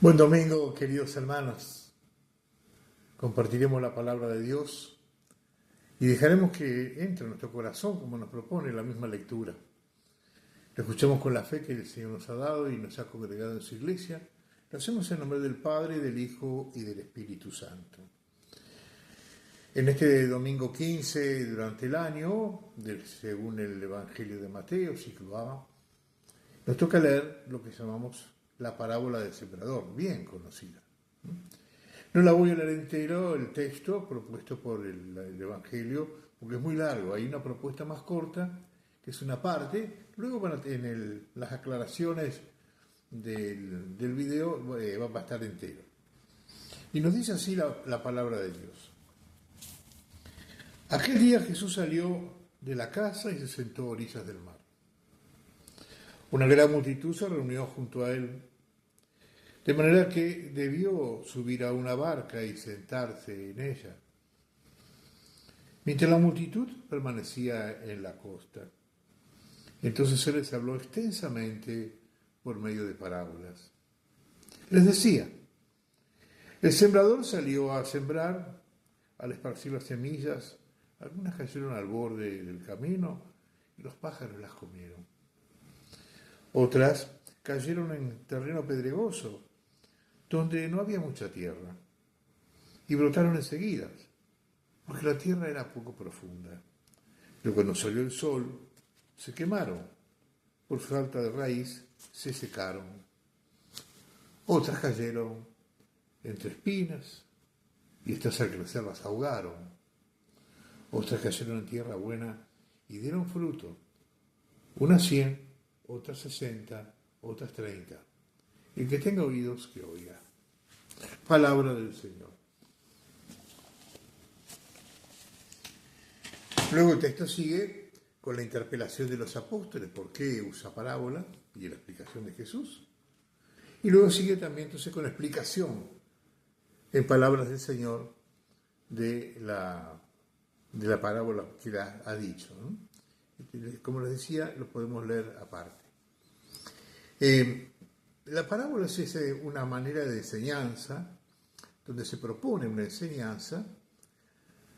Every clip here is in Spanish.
Buen domingo, queridos hermanos. Compartiremos la palabra de Dios y dejaremos que entre en nuestro corazón como nos propone la misma lectura. Lo escuchamos con la fe que el Señor nos ha dado y nos ha congregado en su iglesia. Lo hacemos en nombre del Padre, del Hijo y del Espíritu Santo. En este domingo 15 durante el año, según el Evangelio de Mateo, ciclo A, nos toca leer lo que llamamos la parábola del sembrador, bien conocida. No la voy a leer entero, el texto propuesto por el Evangelio, porque es muy largo. Hay una propuesta más corta, que es una parte. Luego en las aclaraciones del video va a estar entero. Y nos dice así la palabra de Dios. Aquel día Jesús salió de la casa y se sentó a orillas del mar. Una gran multitud se reunió junto a él, de manera que debió subir a una barca y sentarse en ella, mientras la multitud permanecía en la costa. Entonces él les habló extensamente por medio de parábolas. Les decía, el sembrador salió a sembrar, al esparcir las semillas, algunas cayeron al borde del camino y los pájaros las comieron. Otras cayeron en terreno pedregoso, donde no había mucha tierra, y brotaron enseguida, porque la tierra era poco profunda. Pero cuando salió el sol, se quemaron, por falta de raíz, se secaron. Otras cayeron entre espinas, y estas al crecer las ahogaron. Otras cayeron en tierra buena y dieron fruto, unas 100, otras 60, otras 30. El que tenga oídos, que oiga. Palabra del Señor. Luego el texto sigue con la interpelación de los apóstoles, por qué usa parábola, y la explicación de Jesús. Y luego sigue también entonces con la explicación en palabras del Señor de la parábola que ha dicho, ¿no? Como les decía, lo podemos leer aparte. La parábola es una manera de enseñanza, donde se propone una enseñanza,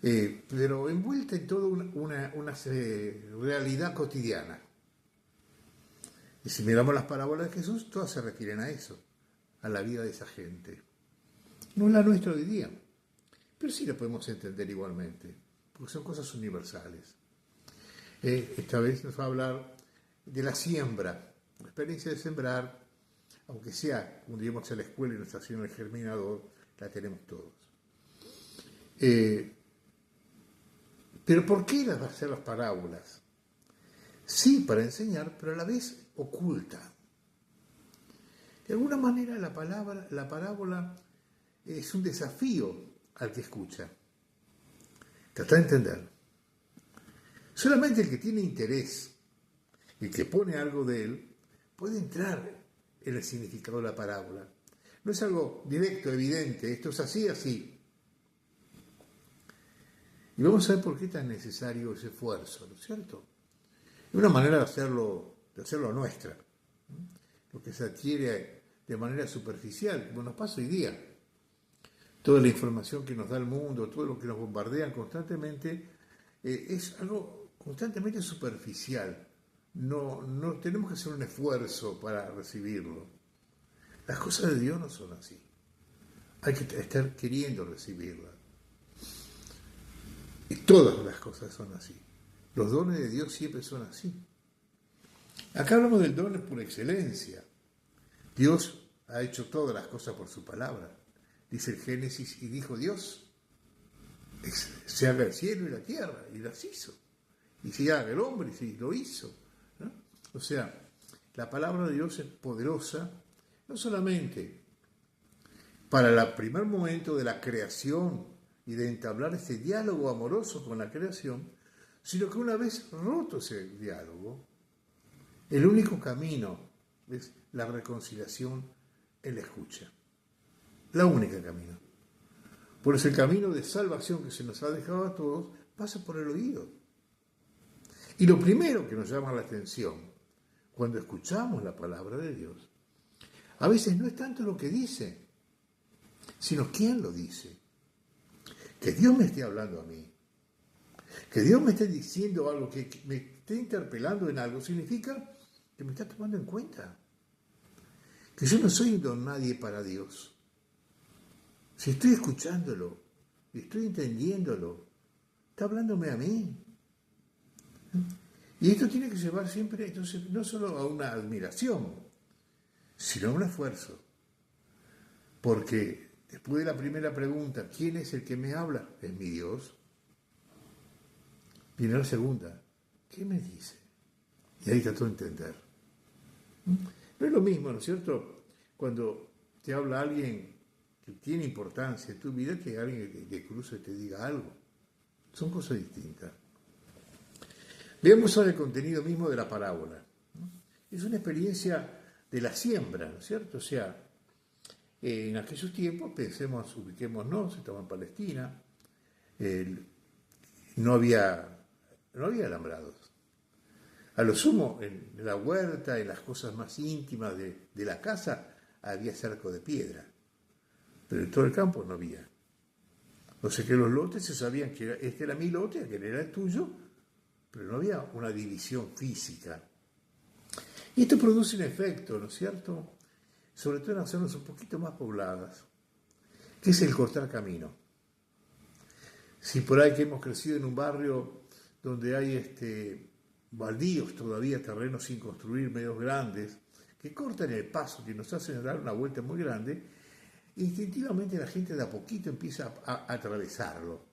pero envuelta en toda una realidad cotidiana. Y si miramos las parábolas de Jesús, todas se refieren a eso, a la vida de esa gente. No es la nuestra hoy día, pero sí la podemos entender igualmente, porque son cosas universales. Esta vez nos va a hablar de la siembra, la experiencia de sembrar, aunque sea, cuando íbamos a la escuela y nos hacían el germinador, la tenemos todos. Pero ¿por qué las va a hacer las parábolas? Sí, para enseñar, pero a la vez oculta. De alguna manera la parábola es un desafío al que escucha. Trata de entender. Solamente el que tiene interés, el que pone algo de él, puede entrar en el significado de la parábola. No es algo directo, evidente, esto es así, así. Y vamos a ver por qué es tan necesario ese esfuerzo, ¿no es cierto? Es una manera de hacerlo nuestra, ¿no? Lo que se adquiere de manera superficial, como nos pasa hoy día. Toda la información que nos da el mundo, todo lo que nos bombardean constantemente, es algo constantemente superficial. No tenemos que hacer un esfuerzo para recibirlo. Las cosas de Dios no son así. Hay que estar queriendo recibirlas. Y todas las cosas son así. Los dones de Dios siempre son así. Acá hablamos del don por excelencia. Dios ha hecho todas las cosas por su palabra. Dice el Génesis, y dijo Dios, se haga el cielo y la tierra, y las hizo. Y se haga el hombre, y lo hizo, ¿no? O sea, la palabra de Dios es poderosa, no solamente para el primer momento de la creación y de entablar ese diálogo amoroso con la creación, sino que una vez roto ese diálogo, el único camino es la reconciliación en la escucha. La única camino. Por eso el camino de salvación que se nos ha dejado a todos pasa por el oído. Y lo primero que nos llama la atención cuando escuchamos la palabra de Dios, A veces no es tanto lo que dice, sino quién lo dice. Que Dios me esté hablando a mí, que Dios me esté diciendo algo, que me esté interpelando en algo, significa que me está tomando en cuenta. Que yo no soy don nadie para Dios. Si estoy escuchándolo y estoy entendiéndolo, está hablándome a mí. Y esto tiene que llevar siempre, entonces, no solo a una admiración, sino a un esfuerzo. Porque después de la primera pregunta, ¿quién es el que me habla? Es mi Dios. Viene la segunda, ¿qué me dice? Y ahí trató de entender. No es lo mismo, ¿no es cierto? Cuando te habla alguien que tiene importancia en tu vida, que alguien que cruce y te diga algo. Son cosas distintas. Veamos ahora el contenido mismo de la parábola. Es una experiencia de la siembra, ¿no es cierto? O sea, en aquellos tiempos, pensemos, ubiquémonos, estamos en Palestina, no había alambrados. A lo sumo, en la huerta, en las cosas más íntimas de la casa, había cerco de piedra, pero en todo el campo no había. O sea que los lotes se sabían que este era mi lote, aquel era el tuyo, pero no había una división física. Y esto produce un efecto, ¿no es cierto? Sobre todo en las zonas un poquito más pobladas, que es el cortar camino. Si por ahí que hemos crecido en un barrio donde hay baldíos todavía, terrenos sin construir, medios grandes, que cortan el paso, que nos hacen dar una vuelta muy grande, instintivamente la gente de a poquito empieza a atravesarlo.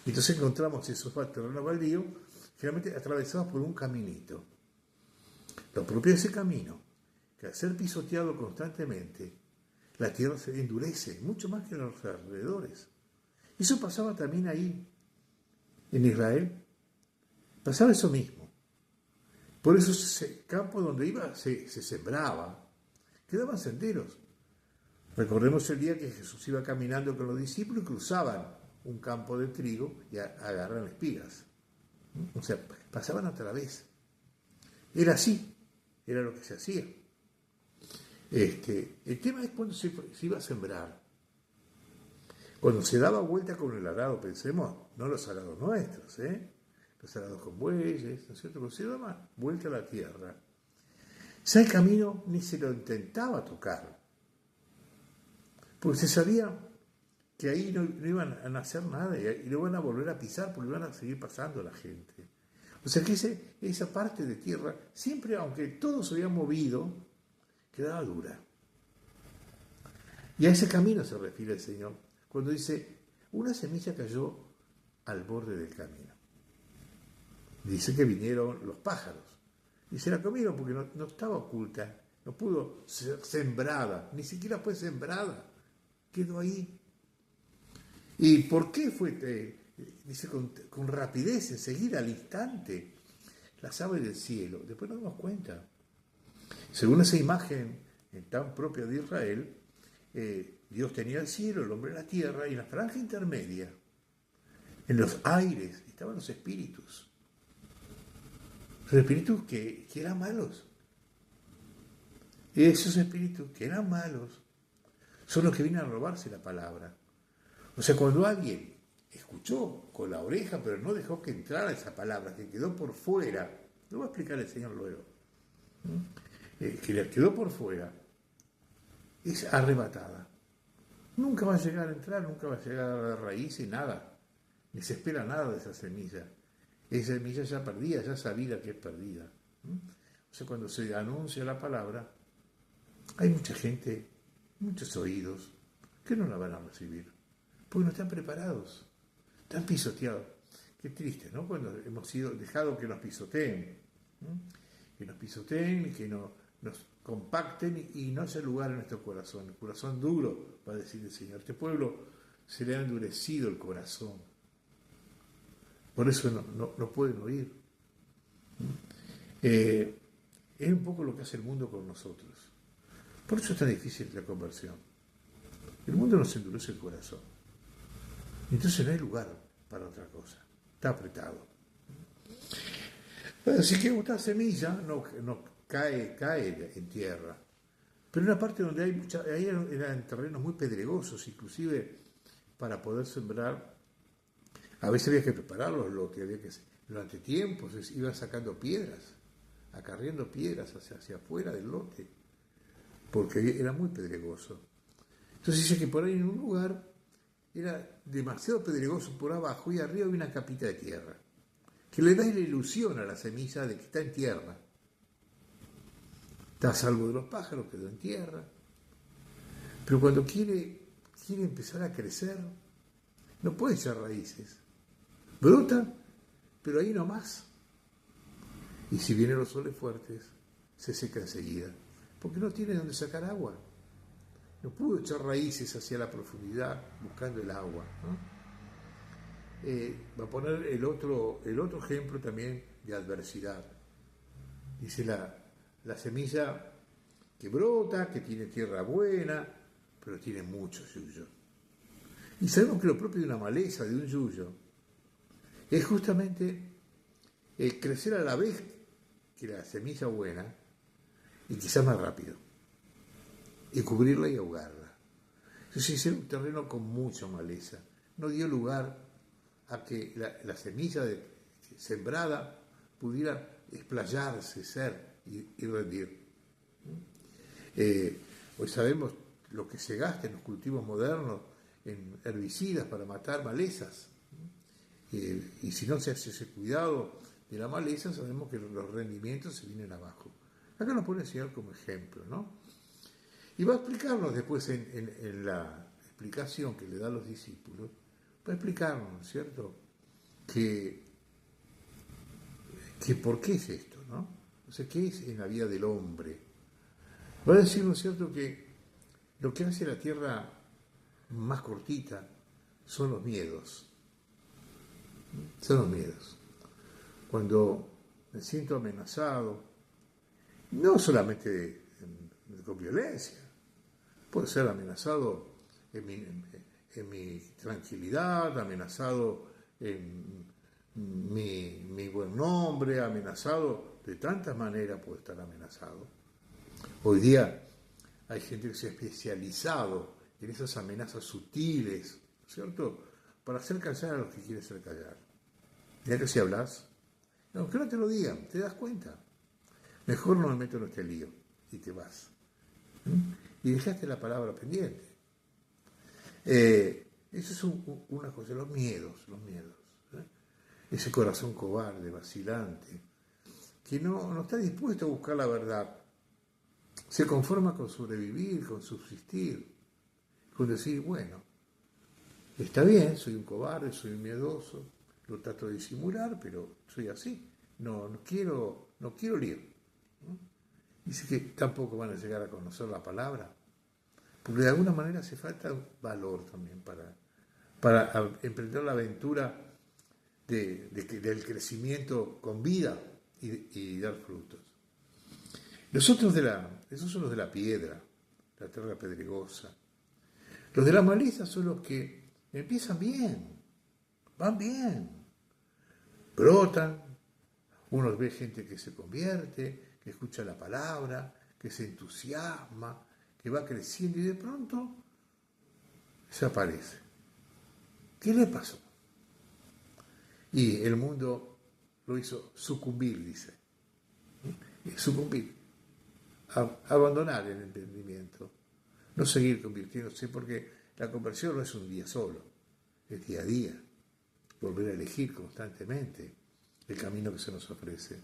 Entonces encontramos esos terrenos baldíos, generalmente atravesados por un caminito. Lo propio de ese camino, que al ser pisoteado constantemente, la tierra se endurece, mucho más que en los alrededores. Eso pasaba también ahí, en Israel. Pasaba eso mismo. Por eso ese campo donde iba se sembraba, quedaban senderos. Recordemos el día que Jesús iba caminando con los discípulos y cruzaban un campo de trigo y agarran espigas. O sea, pasaban a través. Era así, era lo que se hacía. El tema es cuando se iba a sembrar. Cuando se daba vuelta con el arado, pensemos, no los arados nuestros, los arados con bueyes, ¿no es cierto? Cuando se daba vuelta a la tierra, ya el camino ni se lo intentaba tocar, porque se sabía que ahí no iban a nacer nada y lo iban a volver a pisar porque iban a seguir pasando la gente. O sea que esa parte de tierra, siempre, aunque todo se había movido, quedaba dura. Y a ese camino se refiere el Señor, cuando dice, una semilla cayó al borde del camino. Dice que vinieron los pájaros y se la comieron porque no estaba oculta, no pudo ser sembrada, ni siquiera fue sembrada, quedó ahí. ¿Y por qué fue? Dice con rapidez, enseguida, al instante, las aves del cielo. Después nos damos cuenta. Según esa imagen tan propia de Israel, Dios tenía el cielo, el hombre la tierra, y en la franja intermedia, en los aires, estaban los espíritus. Los espíritus que eran malos. Y esos espíritus que eran malos son los que vienen a robarse la palabra. O sea, cuando alguien escuchó con la oreja, pero no dejó que entrara esa palabra, que quedó por fuera, lo va a explicar el Señor luego, que le quedó por fuera, es arrebatada. Nunca va a llegar a entrar, nunca va a llegar a la raíz y nada. Ni se espera nada de esa semilla. Esa semilla ya perdida, ya sabida que es perdida. O sea, cuando se anuncia la palabra, hay mucha gente, muchos oídos, que no la van a recibir. Porque no están preparados, están pisoteados. Qué triste, ¿no? Cuando hemos sido dejado que nos pisoteen, que nos pisoteen, que nos compacten y no haya lugar en nuestro corazón. El corazón duro, va a decir el Señor. Este pueblo se le ha endurecido el corazón. Por eso no pueden oír. Es un poco lo que hace el mundo con nosotros. Por eso es tan difícil la conversión. El mundo nos endurece el corazón. Entonces no hay lugar para otra cosa. Está apretado. Así que una semilla no cae en tierra. Pero una parte donde ahí eran terrenos muy pedregosos, inclusive para poder sembrar, a veces había que preparar los lotes, durante tiempos iban sacando piedras, acarreando piedras hacia afuera del lote, porque era muy pedregoso. Entonces dice que por ahí en un lugar era demasiado pedregoso por abajo y arriba había una capita de tierra, que le da la ilusión a la semilla de que está en tierra. Está a salvo de los pájaros, quedó en tierra. Pero cuando quiere empezar a crecer, no puede echar raíces. Brota, pero ahí nomás. Y si vienen los soles fuertes, se seca enseguida, porque no tiene donde sacar agua. No pudo echar raíces hacia la profundidad buscando el agua, ¿no? Va a poner el otro ejemplo también de adversidad. Dice la semilla que brota, que tiene tierra buena, pero tiene mucho yuyo. Y sabemos que lo propio de una maleza, de un yuyo, es justamente el crecer a la vez que la semilla buena y quizás más rápido, y cubrirla y ahogarla. Entonces era un terreno con mucha maleza. No dio lugar a que la semilla sembrada pudiera explayarse, ser y rendir. Hoy sabemos lo que se gasta en los cultivos modernos en herbicidas para matar malezas. Y si no se hace ese cuidado de la maleza, sabemos que los rendimientos se vienen abajo. Acá nos pone el Señor como ejemplo, ¿no? Y va a explicarnos después en la explicación que le da a los discípulos, va a explicarnos, ¿no es cierto?, que por qué es esto, ¿no? O sea, ¿qué es en la vida del hombre? Va a decir, ¿no es cierto?, que lo que hace la tierra más cortita son los miedos. Son los miedos. Cuando me siento amenazado, no solamente con violencia, puedo ser amenazado en mi tranquilidad, amenazado en mi buen nombre, amenazado de tantas maneras, puedo estar amenazado. Hoy día hay gente que se ha especializado en esas amenazas sutiles, ¿cierto?, para hacer callar a los que quieren hacer callar. Mira que si hablas, aunque no te lo digan, te das cuenta. Mejor no me meto en este lío y te vas. Y dejaste la palabra pendiente. Eso es una cosa, los miedos. Ese corazón cobarde, vacilante, que no está dispuesto a buscar la verdad. Se conforma con sobrevivir, con subsistir, con decir, bueno, está bien, soy un cobarde, soy un miedoso, lo trato de disimular, pero soy así. No quiero lío. Dice que tampoco van a llegar a conocer la palabra, porque de alguna manera hace falta valor también para emprender la aventura del crecimiento con vida y dar frutos. Esos son los de la piedra, la tierra pedregosa. Los de la maleza son los que empiezan bien, van bien, brotan. Uno ve gente que se convierte, que escucha la palabra, que se entusiasma, que va creciendo y de pronto desaparece. ¿Qué le pasó? Y el mundo lo hizo sucumbir, dice. Sucumbir. Abandonar el entendimiento. No seguir convirtiéndose, porque la conversión no es un día solo, es día a día. Volver a elegir constantemente el camino que se nos ofrece.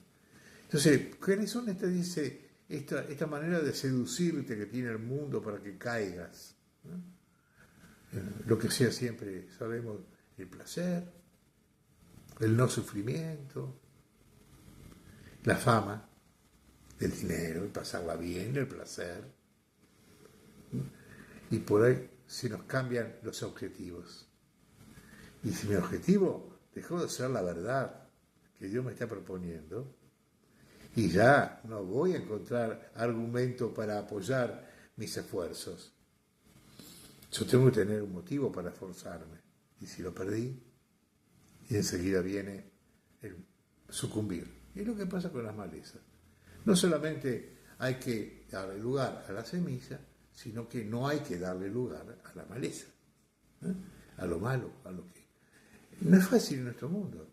Entonces, ¿cuáles son esta manera de seducirte que tiene el mundo para que caigas? ¿No? Lo que sea siempre, sabemos, el placer, el no sufrimiento, la fama, el dinero, el pasarla bien, el placer. Y por ahí se nos cambian los objetivos. Y si mi objetivo dejó de ser la verdad que Dios me está proponiendo, y ya no voy a encontrar argumento para apoyar mis esfuerzos. Yo tengo que tener un motivo para esforzarme. Y si lo perdí, y enseguida viene el sucumbir. Y es lo que pasa con las malezas. No solamente hay que darle lugar a la semilla, sino que no hay que darle lugar a la maleza, a lo malo, a lo que... No es fácil en nuestro mundo.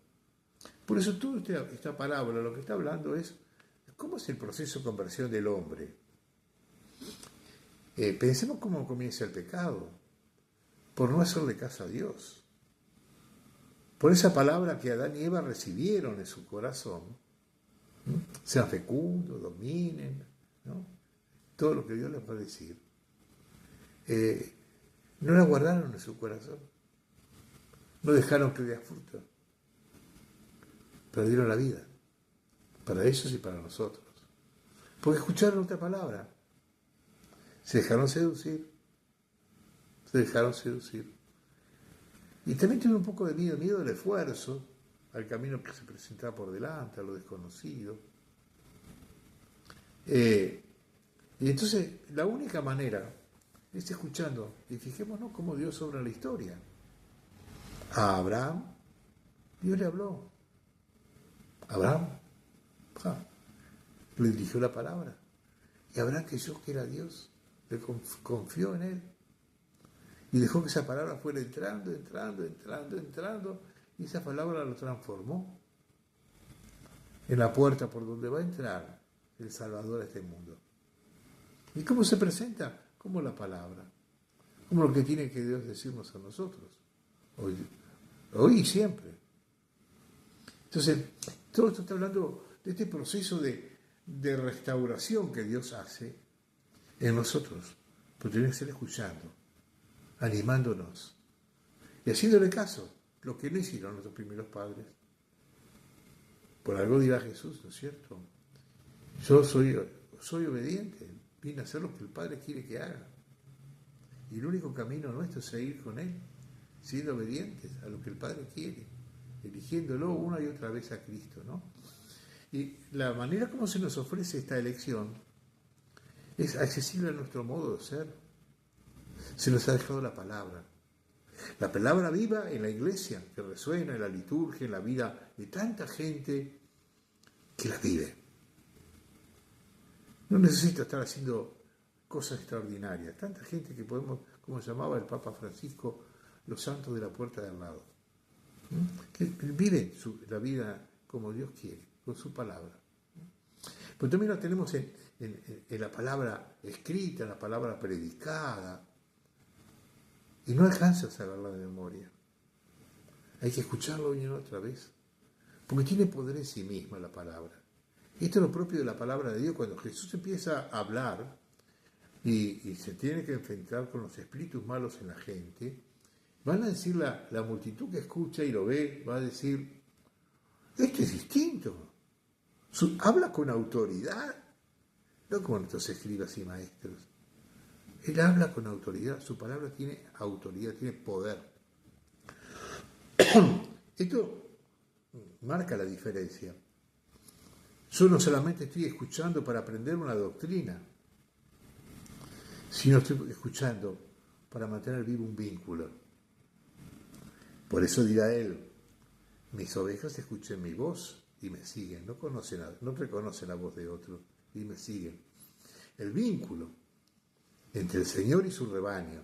Por eso toda esta parábola lo que está hablando es cómo es el proceso de conversión del hombre. Pensemos cómo comienza el pecado, por no hacerle caso a Dios. Por esa palabra que Adán y Eva recibieron en su corazón, sean fecundos, dominen, ¿no? Todo lo que Dios les va a decir, no la guardaron en su corazón, no dejaron que diera fruto, perdieron la vida, para ellos y para nosotros, porque escucharon otra palabra, se dejaron seducir, y también tuvieron un poco de miedo del esfuerzo, al camino que se presentaba por delante, a lo desconocido. Y entonces la única manera es escuchando, y fijémonos cómo Dios obra la historia. A Abraham, Dios le habló. Abraham le dirigió la palabra. Y Abraham creyó que era Dios, le confió en él. Y dejó que esa palabra fuera entrando, y esa palabra lo transformó en la puerta por donde va a entrar el Salvador a este mundo. ¿Y cómo se presenta? Como la palabra, como lo que tiene que Dios decirnos a nosotros, hoy y siempre. Entonces, todo esto está hablando de este proceso de restauración que Dios hace en nosotros, pero tiene que ser escuchando, animándonos y haciéndole caso, lo que no hicieron nuestros primeros padres. Por algo dirá Jesús, ¿no es cierto? Yo soy obediente, vine a hacer lo que el Padre quiere que haga. Y el único camino nuestro es seguir con Él, siendo obedientes a lo que el Padre quiere, eligiéndolo una y otra vez a Cristo, ¿no? Y la manera como se nos ofrece esta elección es accesible a nuestro modo de ser. Se nos ha dejado la palabra viva en la iglesia, que resuena en la liturgia, en la vida de tanta gente que la vive. No necesito estar haciendo cosas extraordinarias. Tanta gente que podemos, como llamaba el Papa Francisco, los santos de la puerta de al lado, que viven la vida como Dios quiere, con su palabra. Pero también la tenemos en la palabra escrita, en la palabra predicada, y no alcanza a saberla de memoria. Hay que escucharlo una y otra vez, porque tiene poder en sí misma la palabra. Esto es lo propio de la palabra de Dios. Cuando Jesús empieza a hablar y se tiene que enfrentar con los espíritus malos en la gente, van a decir la multitud que escucha y lo ve, va a decir, esto es distinto. Habla con autoridad, no como nuestros escribas y maestros. Él habla con autoridad, su palabra tiene autoridad, tiene poder. Esto marca la diferencia. Yo no solamente estoy escuchando para aprender una doctrina, sino estoy escuchando para mantener vivo un vínculo. Por eso dirá él, mis ovejas escuchan mi voz y me siguen, no reconocen la voz de otro y me siguen. El vínculo entre el Señor y su rebaño,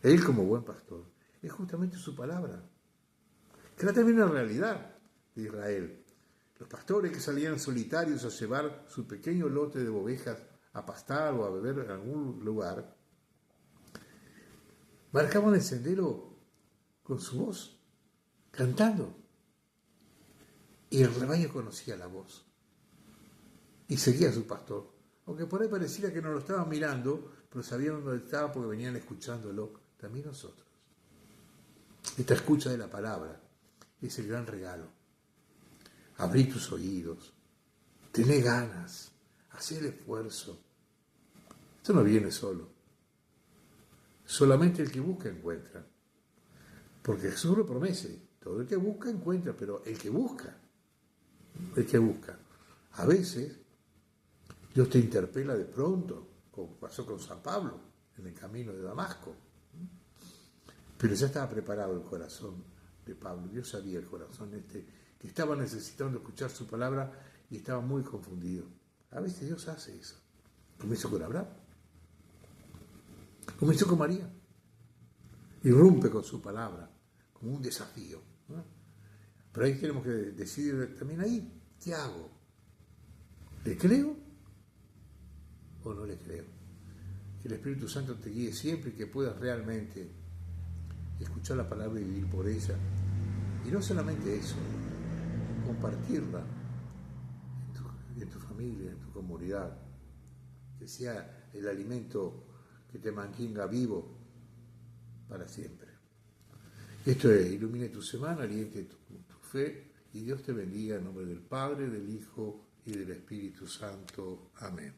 Él como buen pastor, es justamente su palabra, que era también una realidad de Israel. Los pastores que salían solitarios a llevar su pequeño lote de ovejas a pastar o a beber en algún lugar, marcaban el sendero con su voz, cantando. Y el rebaño conocía la voz y seguía a su pastor. Aunque por ahí pareciera que no lo estaban mirando, pero sabían dónde estaba porque venían escuchándolo. También nosotros. Esta escucha de la palabra es el gran regalo. Abrí tus oídos, tené ganas, hacé el esfuerzo. Esto no viene solo. Solamente el que busca encuentra. Porque Jesús lo promete. Todo el que busca encuentra, pero el que busca. A veces Dios te interpela de pronto, como pasó con San Pablo en el camino de Damasco. Pero ya estaba preparado el corazón de Pablo. Dios sabía el corazón que estaba necesitando escuchar su palabra y estaba muy confundido. A veces Dios hace eso. Comenzó con Abraham. Comenzó con María. Irrumpe con su palabra, como un desafío, ¿no? Pero ahí tenemos que decidir también ahí, ¿qué hago? ¿Le creo o no le creo? Que el Espíritu Santo te guíe siempre y que puedas realmente escuchar la palabra y vivir por ella. Y no solamente eso, compartirla en tu familia, en tu comunidad, que sea el alimento que te mantenga vivo para siempre. Esto es, ilumine tu semana, aliente tu fe y Dios te bendiga en nombre del Padre, del Hijo y del Espíritu Santo. Amén.